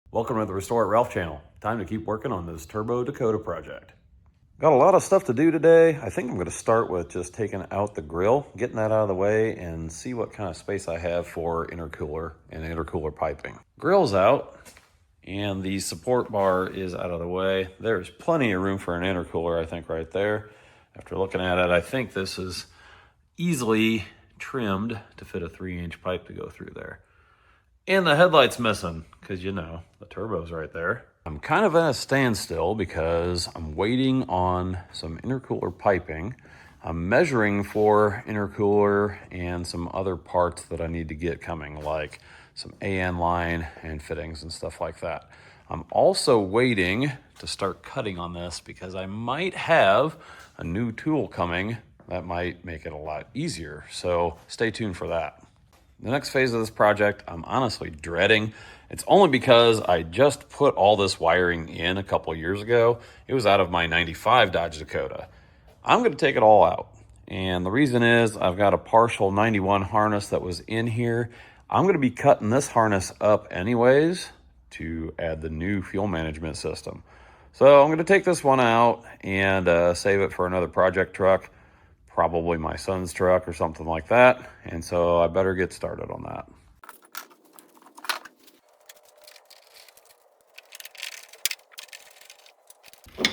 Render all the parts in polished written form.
Welcome to the Restore It Ralph channel. Time to keep working on this Turbo Dakota project. Got a lot of stuff to do today. I think I'm going to start with just taking out the grill, getting that out of the way, and see what kind of space I have for intercooler and intercooler piping. Grill's out, and the support bar is out of the way. There's plenty of room for an intercooler, I think, right there. After looking at it, I think this is easily trimmed to fit a 3-inch pipe to go through there. And the headlight's missing, because you know, the turbo's right there. I'm kind of at a standstill because I'm waiting on some intercooler piping. I'm measuring for intercooler and some other parts that I need to get coming, like some AN line and fittings and stuff like that. I'm also waiting to start cutting on this because I might have a new tool coming that might make it a lot easier. So stay tuned for that. The next phase of this project, I'm honestly dreading. It's only because I just put all this wiring in a couple years ago. It was out of my 95 Dodge Dakota. I'm going to take it all out. And the reason is I've got a partial 91 harness that was in here. I'm going to be cutting this harness up anyways to add the new fuel management system. So I'm going to take this one out and save it for another project truck. Probably my son's truck or something like that. And so I better get started on that.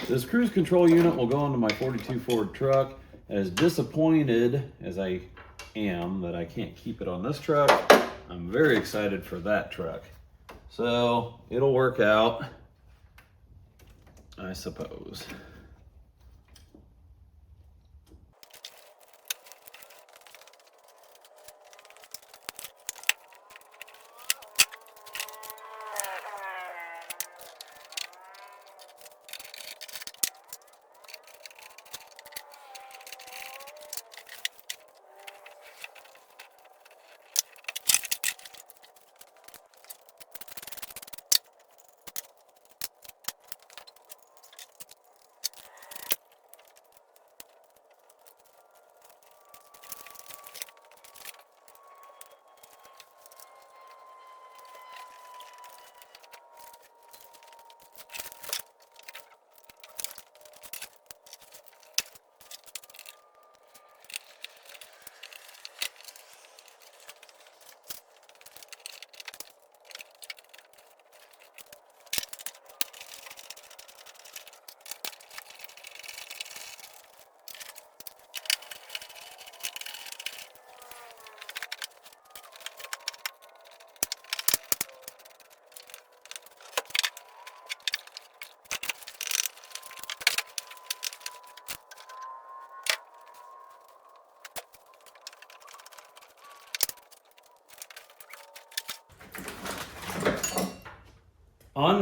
This cruise control unit will go onto my 42 Ford truck. As disappointed as I am that I can't keep it on this truck, I'm very excited for that truck. So it'll work out, I suppose.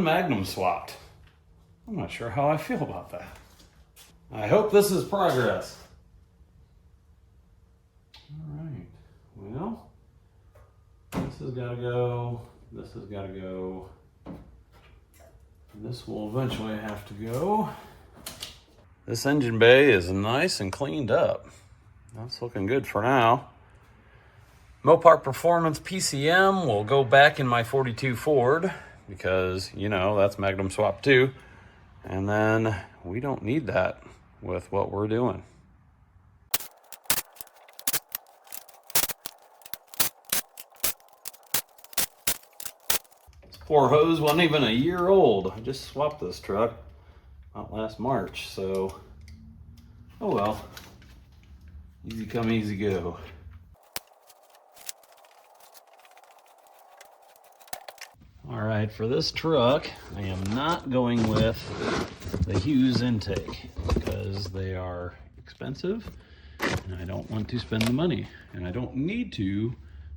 Magnum swapped. I'm not sure how I feel about that. I hope this is progress. All right, well, this has got to go, this has got to go, and this will eventually have to go. This engine bay is nice and cleaned up. That's looking good for now. Mopar Performance PCM will go back in my 42 Ford because, you know, that's Magnum swap too. And then we don't need that with what we're doing. This poor hose wasn't even a year old. I just swapped this truck not last March, so oh well. Easy come, easy go. All right, for this truck, I am not going with the Hughes intake because they are expensive and I don't want to spend the money, and I don't need to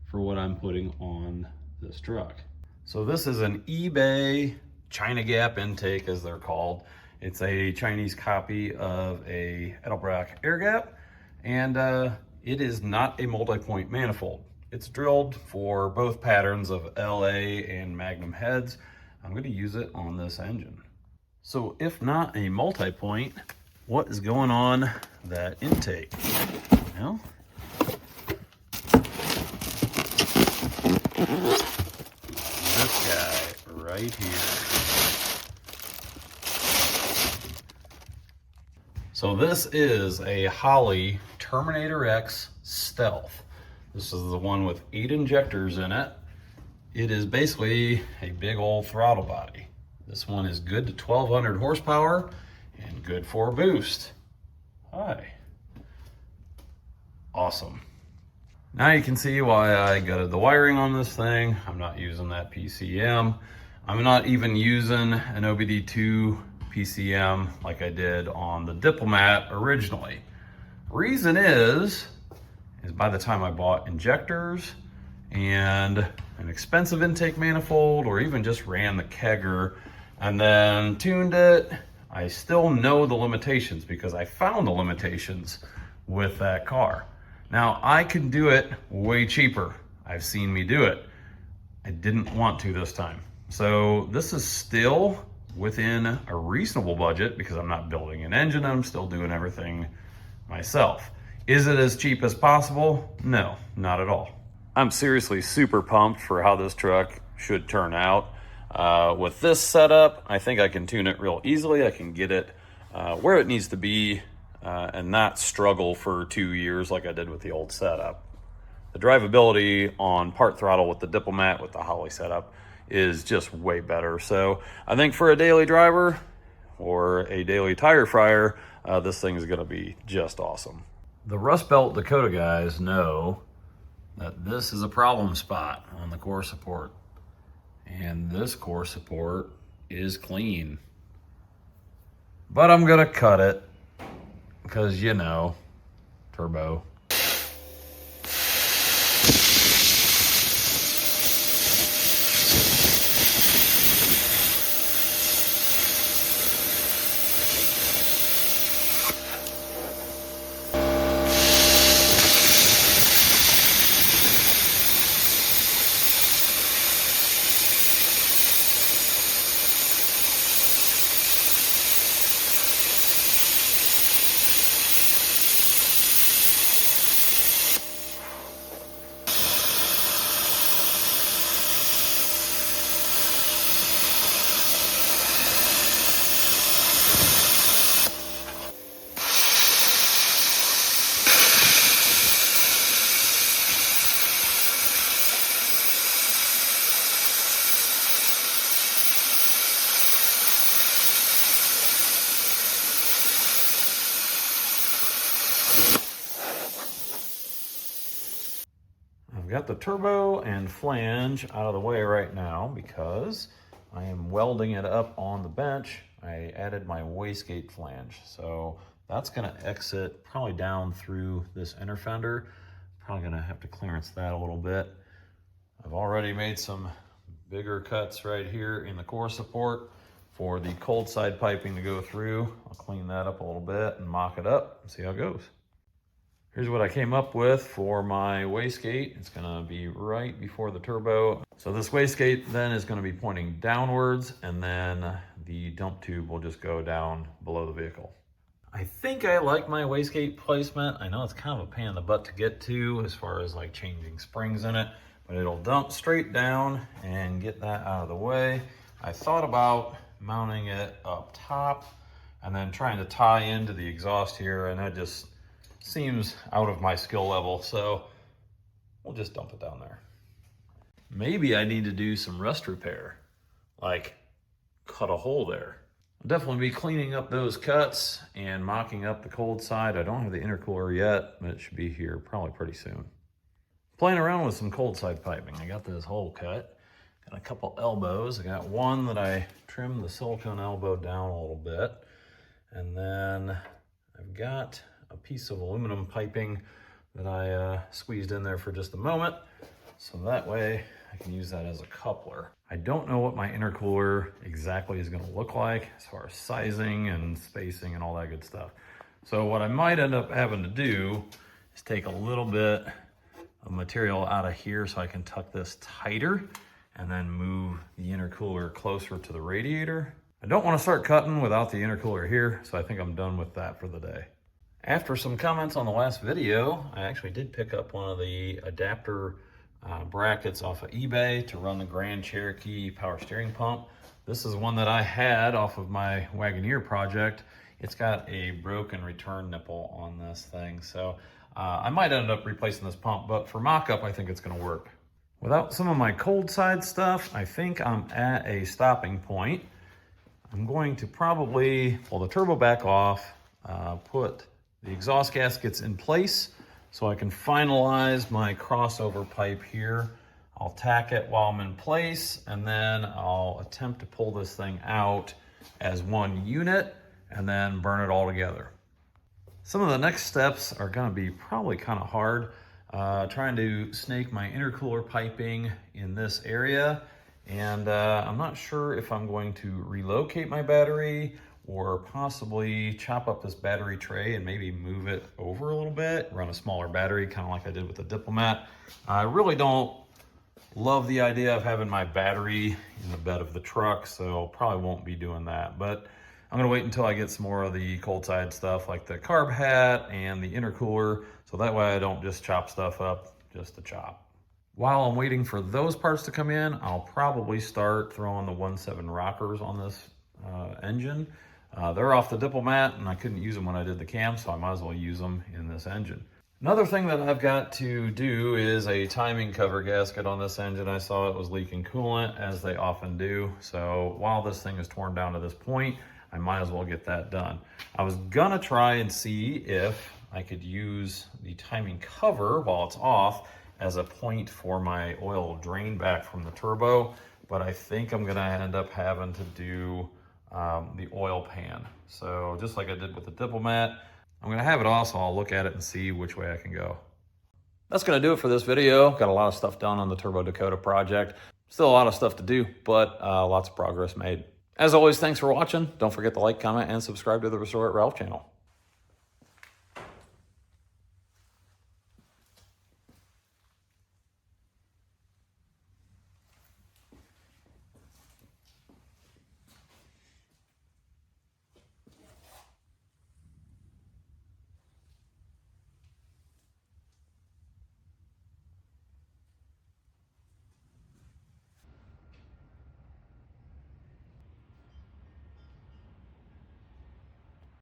for what I'm putting on this truck. So this is an eBay China Gap intake, as they're called. It's a Chinese copy of a Edelbrock air gap, and it is not a multi-point manifold. It's drilled for both patterns of LA and Magnum heads. I'm going to use it on this engine. So if not a multi-point, what is going on that intake? Well, this guy right right here. So this is a Holley Terminator X Stealth. This is the one with 8 injectors in it. It is basically a big old throttle body. This one is good to 1200 horsepower and good for a boost. Hi. Awesome. Now you can see why I gutted the wiring on this thing. I'm not using that PCM. I'm not even using an OBD2 PCM like I did on the Diplomat originally. Reason is by the time I bought injectors and an expensive intake manifold, or even just ran the kegger and then tuned it, I still know the limitations because I found the limitations with that car. Now I can do it way cheaper. I've seen me do it. I didn't want to this time. So this is still within a reasonable budget because I'm not building an engine. I'm still doing everything myself. Is it as cheap as possible? No, not at all. I'm seriously super pumped for how this truck should turn out. With this setup, I think I can tune it real easily. I can get it where it needs to be and not struggle for 2 years like I did with the old setup. The drivability on part throttle with the Diplomat with the Holley setup is just way better. So I think for a daily driver or a daily tire fryer, this thing is gonna be just awesome. The Rust Belt Dakota guys know that this is a problem spot on the core support. And this core support is clean. But I'm gonna cut it because, you know, turbo. I've got the turbo and flange out of the way right now because I am welding it up on the bench. I added my wastegate flange. So that's gonna exit probably down through this inner fender. Probably gonna have to clearance that a little bit. I've already made some bigger cuts right here in the core support for the cold side piping to go through. I'll clean that up a little bit and mock it up and see how it goes. Here's what I came up with for my wastegate. It's gonna be right before the turbo. So this wastegate then is gonna be pointing downwards, and then the dump tube will just go down below the vehicle. I think I like my wastegate placement. I know it's kind of a pain in the butt to get to as far as like changing springs in it, but it'll dump straight down and get that out of the way. I thought about mounting it up top and then trying to tie into the exhaust here, and that just seems out of my skill level, so we'll just dump it down there. Maybe I need to do some rust repair, like cut a hole there. I'll definitely be cleaning up those cuts and mocking up the cold side. I don't have the intercooler yet, but it should be here probably pretty soon. Playing around with some cold side piping. I got this hole cut, got a couple elbows. I got one that I trimmed the silicone elbow down a little bit, and then I've got a piece of aluminum piping that I squeezed in there for just a moment, so that way I can use that as a coupler. I don't know what my intercooler exactly is going to look like as far as sizing and spacing and all that good stuff. So what I might end up having to do is take a little bit of material out of here so I can tuck this tighter and then move the intercooler closer to the radiator. I don't want to start cutting without the intercooler here, so I think I'm done with that for the day. After some comments on the last video, I actually did pick up one of the adapter brackets off of eBay to run the Grand Cherokee power steering pump. This is one that I had off of my Wagoneer project. It's got a broken return nipple on this thing, so I might end up replacing this pump, but for mock-up, I think it's gonna work. Without some of my cold side stuff, I think I'm at a stopping point. I'm going to probably pull the turbo back off, put the exhaust gaskets in place so I can finalize my crossover pipe here. I'll tack it while I'm in place, and then I'll attempt to pull this thing out as one unit and then burn it all together. Some of the next steps are gonna be probably kind of hard. Trying to snake my intercooler piping in this area, and I'm not sure if I'm going to relocate my battery or possibly chop up this battery tray and maybe move it over a little bit, run a smaller battery, kind of like I did with the Diplomat. I really don't love the idea of having my battery in the bed of the truck, so probably won't be doing that. But I'm gonna wait until I get some more of the cold side stuff like the carb hat and the intercooler, so that way I don't just chop stuff up just to chop. While I'm waiting for those parts to come in, I'll probably start throwing the 1.7 rockers on this engine. They're off the Diplomat, and I couldn't use them when I did the cam, so I might as well use them in this engine. Another thing that I've got to do is a timing cover gasket on this engine. I saw it was leaking coolant, as they often do. So while this thing is torn down to this point, I might as well get that done. I was gonna try and see if I could use the timing cover while it's off as a point for my oil drain back from the turbo, but I think I'm gonna end up having to do the oil pan. So just like I did with the Diplomat, I'm gonna have it off, so I'll look at it and see which way I can go. That's gonna do it for this video. Got a lot of stuff done on the Turbo Dakota project. Still a lot of stuff to do, but lots of progress made. As always, thanks for watching. Don't forget to like, comment, and subscribe to the Restore It Ralph channel.